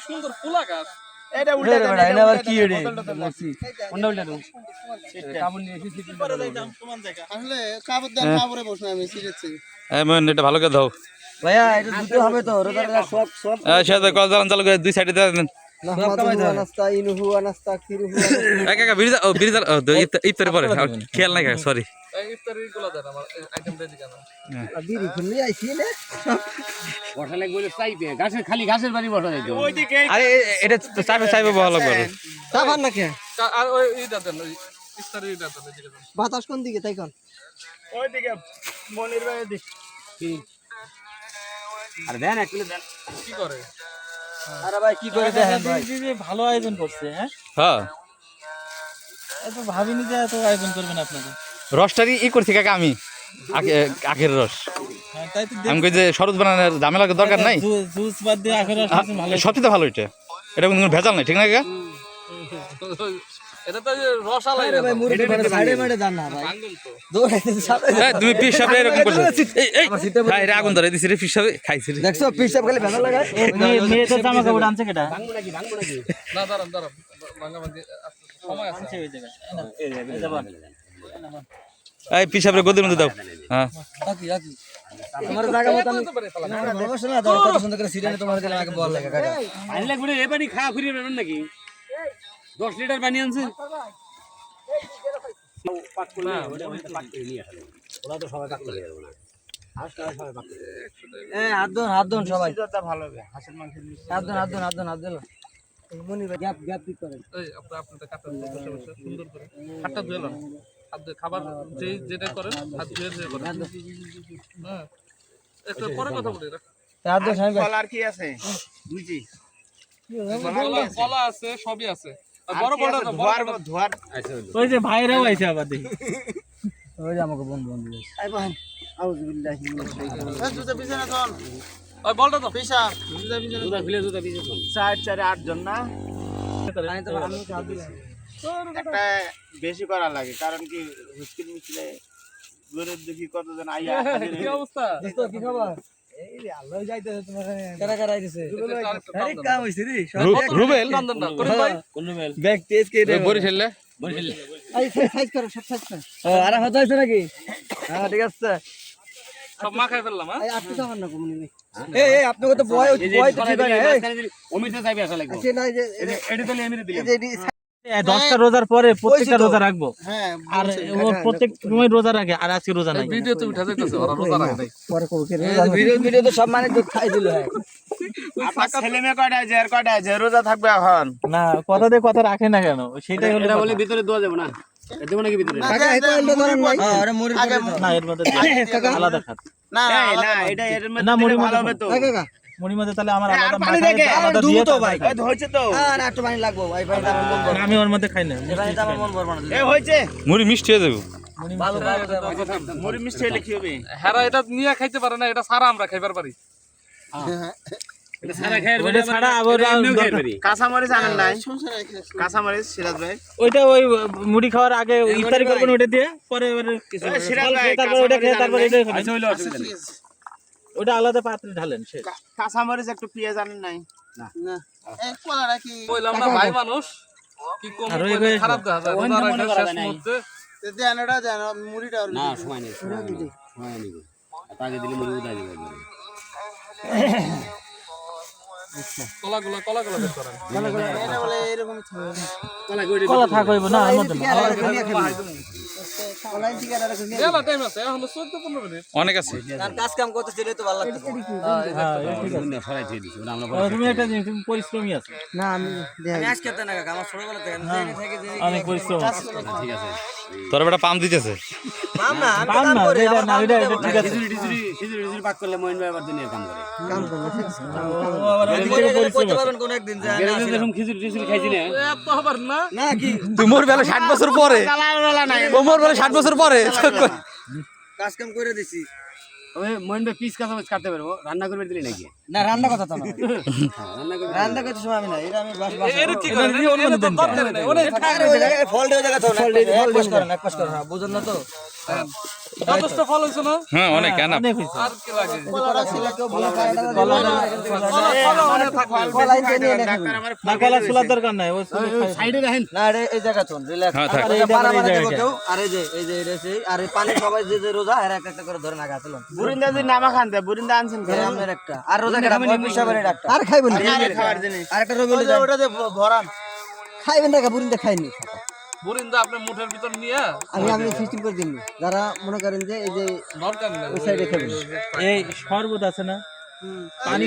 সুন্দর ফুলা গাছ। এটা উল্টা দেন, এটা আবার কি রে কোনটা উল্টা দাও? কাবুল নিয়ে এসে সিটি পরে যাইতাম সমান জায়গা। আসলে কাবুল দেন, কাবুরে বসনা আমি সিলেছি। এই মন এটা ভালো করে দাও ভাইয়া এটা দুটো হবে তো রোজার সব সব সাথে কল জ্বালান চালু করে দুই সাইডে দেন নাস্তা ইনহু নাস্তা কিরহু একা বিড়ি ও বিড়ি ইত্তরে পরে খেয়াল নাই সরি এই ইফতারি গুলো দেন আমার আইটেম রেডি কেন? বিড়ি খুললি আইছি না বসা লাগবে বলে চাইবে, গাছের খালি গাছের বাড়ি বসা যাইতো। ওইদিকে আরে এটা চাইবে চাইবে ভালো লাগবে সাবান না কে আর ওই ইটা দেন, ওই ইফতারি ইটা দেন, এদিকে দেন। বাতাস কোন দিকে তাই কোন ওইদিকে মনির ভাই দিক কি আর দেন এক কিলো দেন। কি করে? আরে ভাই কি করে দেখেন ভাই ভালো আয়োজন করছে। হ্যাঁ হ্যাঁ এত ভাবিনি যে এত আয়োজন করবেন আপনারা। রসটারই করছি কাকা আমি আখের রস হ্যাঁ তাই তো আমি কই যে শরবত বানানোর ঝামেলার দরকার নাই জুস বাদ দিয়ে আখের রস খাচ্ছেন, ভালো। সত্যি তো ভালো এটা কোনো ভেজাল নাই ঠিক না কাকা এটা তো রসালাই আরে ভাই মুরগি মানে সাইডে মেরে দান না ভাই আঙ্গুল তো। দৌড়াইতে সাথে এই তুমি পিস সাহেব এরকম করছো এই ভাই রে আগুন ধরে দিছি রে পিস সাহেব খাইছি রে দেখছো পিসাব খালি ভেঙা লাগায় মেয়ে তো জামা কাপড় আনছে কেটা? ভাঙবো নাকি না দাঁড়ান দাঁড়ান, ভাঙা ভাঙি সময় আছে। আনছে ওই জায়গায়। এই পিস সাহেব গদির মধ্যে দাও হ্যাঁ বাকি বাকি তোমার জায়গা মত আমি না বলবো না দাও কত সুন্দর করে সিরিয়ালে তোমার দিলে আমাকে বল লাগে কাকা পানি লাগবে এ পানি খাওয়া ফিরিয়ে নেবেন নাকি? 10 লিটার পানি আনছে। পাক করলে ওটা পাক করে নিয়ে আসলে ওরা তো সবাই পাক করে যাবে না। আজকে সবাই পাক করে এ হাত ধন সবাই যাবে, ভালো হবে। হাঁসের মাংস হাত ধন মনি ভাই গ্যাপ গ্যাপ কি করে এই আপনাদের কাটা বসে বসে সুন্দর করে হাতটা ধুয়ে নেন। হাত ধুয়ে খাবার যেটা করেন হাত ধুয়ে ধুয়ে করেন। হ্যাঁ একটু পরে কথা বলি। হাত ধন সাহেব কলার কি আছে? বুঝি কলা আছে, সবই আছে। আর বড় বড় ধোয়ার ওই যে ভাইরাও আইছে আবার দেখি। ওই যে আমাকে বন্ধু আই ভাই আউযুবিল্লাহি মিনাশ শাইতানির জুতা পিছনে ধন। ওই বলটা তো পিছা জুতা পিছনে জুতা খুলে জুতা পিছনে ধন। 4 জন না আমি তো আমি হাত দিছি একটা বেশি করা লাগে, কারণ কি হুস্কিল মিছিলে গরুর দেখি কতজন আইয়া কি অবস্থা? দোস্ত কি খবর এই রে আল্লাহ যাইতেছে তোমার কারা কারা আইতেছে আরে কাম হইছে রে রুবেল কান্দন না করিম ভাই। কোন মেল? ব্যাগ তেজ কে রে বরিশালে আই সাইজ করো সব সাইজ করো ও আরে হতো হইছে নাকি হ্যাঁ ঠিক আছে সব মাখাই ফেললাম। হ্যাঁ এই আপনি যাবেন না কমনি এই আপনাকে তো বয় বয় তো ঠিক আছে অমিতে যাবে আসা লাগবে। সে না যে এডি তো এমনি দিলাম। এই 10টা রোজার পরে প্রত্যেকটা রোজা রাখবো। হ্যাঁ আর ও প্রত্যেক সময় রোজা রাখে, আর আজকে রোজা নাই। ভিডিও তো উঠা যাইতেছে, ওরা রোজা রাখে নাই। পরে কোকে ভিডিও তো সব মানে দুধ খাই দিল হ্যাঁ আপনার ছেলে মেয়ে কয়টা আছে রোজা থাকবে এখন? না কথা দিয়ে কথা রাখে না কেন? সেটাই হলো এটা কথা। বলে ভিতরে দোয়া যাবে না? দেব নাকি ভিতরে? কাকা এটা হলো ধরেন ভাই আরে মুড়ি না এর মধ্যে আলাদা খাত। না না এটা এর না, মধ্যে মুড়ির ভালো মধ্যে হবে তো। কাকা মুড়ির মধ্যে তাহলে আমার আলাদা পানি মাথায় দেখে, আলাদা দুধ দিয়ে তো তারপরে ভাই। খাই। এই হয়েছে তো। আর একটু পানি লাগবো ভাই ভাই আমার মন ভরবে আমি ওর মধ্যে খাই না। না ভাই আমার মন ভরবে না এই হয়েছে মুড়ি মিষ্টি হয়ে যাবে ভালো ভালো মুড়ি মিষ্টি হলে কি হবে? হেরা এটা নিয়ে খাইতে পারে না, এটা সারা আমরা খাইবার পারি। এটা সারা খায়ের ওইটা ছাড়া আবার কাঁচা মরিচ আনেন নাই? কাঁচা মরিচ সিরাজ ভাই ওইটা ওই মুড়ি খাওয়ার আগে ইফতারি করবেন ওইটা দিয়ে, পরে সিরাজ ভাই তারপর ওইটা খেয়ে তারপর এটা খাবেন। আচ্ছা হইলো অসুবিধা নেই। ওইটা আলাদা পাত্রে ঢালেন শেষ। কাঁচা মরিচ একটু পেঁয়াজ আনেন নাই? না এই কোলা রাখি বললাম না ভাই মানুষ কি কম আর ওই কইলে খারাপ দেখা যায়। রোজা রাখে শেষ মুহূর্তে যদি আনাটা জানো মুড়িটা আর না সময় নেই সময় নেই আগে দিলে মুড়ি উদা দিবে কলাগুলো বের করেন। এটা বলে এরকম কলা থাক হইব না এর মধ্যে না। অনলাইন থেকে আর রাখুন মেলা টাইম আছে, এখন 14-15 মিনিট। অনেক আছে আর কাজ কাম করতে সেটাই তো ভালো লাগতো হ্যাঁ ঠিক আছে। সরাই দিয়ে দিছি ওটা আমরা তুমি একটা জিনিস, তুমি পরিশ্রমী আছে। না আমি আজকে তো না কাকা আমার ছোটবেলা থেকে আমি জেনে থেকে জেনে অনেক পরিশ্রম আছে। ঠিক আছে তোর বেটা পাম দিতেছে পাম না আমি পাম কাম না, করি এটা না, এটা ঠিক আছে। খিচুড়ি পাক করলে মইন ভাই আবার দুনিয়ার কাম করে কাম করব ঠিক আছে ও আবার ওইদিকে পরিশ্রম করতে আছে। পারবেন কোন একদিন যা এরকম খিচুড়ি খাইছি না এত হবার না। না কি তুই মোর বেলা 60 বছর পরে ও মোর বেলা 60 বছর পরে কাজ কাম করে দিছি ওই মইন ভাই পিস কাঁচা কাটতে পারবো, রান্না করবে দিলি নাকি? না রান্না কথা তো না রান্না করবে রান্না করতে সময় আমি না এটা আমি বাস বাস এর কি করে ওর তো দরকার নাই। ওরে আরে ওই জায়গায় ফল দেওয়া জায়গা তো না এক পাশ করেন হ্যাঁ বুঝুন না তো যথেষ্ট ফল হয়েছে না? হ্যাঁ অনেক কেন অনেক হয়েছে। আর কি লাগে? কলা ছিল কেউ ভালো খায় না ফল অনেক থাকবে। কলা আনতে নিয়ে রাখবেন না কলা ছোলার দরকার নাই ও সাইডে রাখেন না রে এই জায়গা চল রিল্যাক্স হ্যাঁ থাক আর এইটা পারা আবার এই মারা দেবো জায়গাটা। কেউ আর এই যে এটা সেই আর এই পানি সবাই যে যে রোজা এর একটা করে ধরে নাগা চলুন বুরিন্দা যদি নামা খান দেয় বুরিন্দা আনছেন এই আমার একটা আর রোজা কেটে পয়সা ডাক্তার আর খাইবেন না খাওয়ার জিনিস আর একটা রবিন ওটা দিয়ে ভরান খাইবেন না বুরিন্দা খাইনি বুরিন্দা আপনি মুঠের ভিতর নিয়ে আমি সিস্টেম করে দিন যারা মনে করেন যে এই যে দরকার নেই ওই সাইডে খাবেন এই শরবত আছে না পানি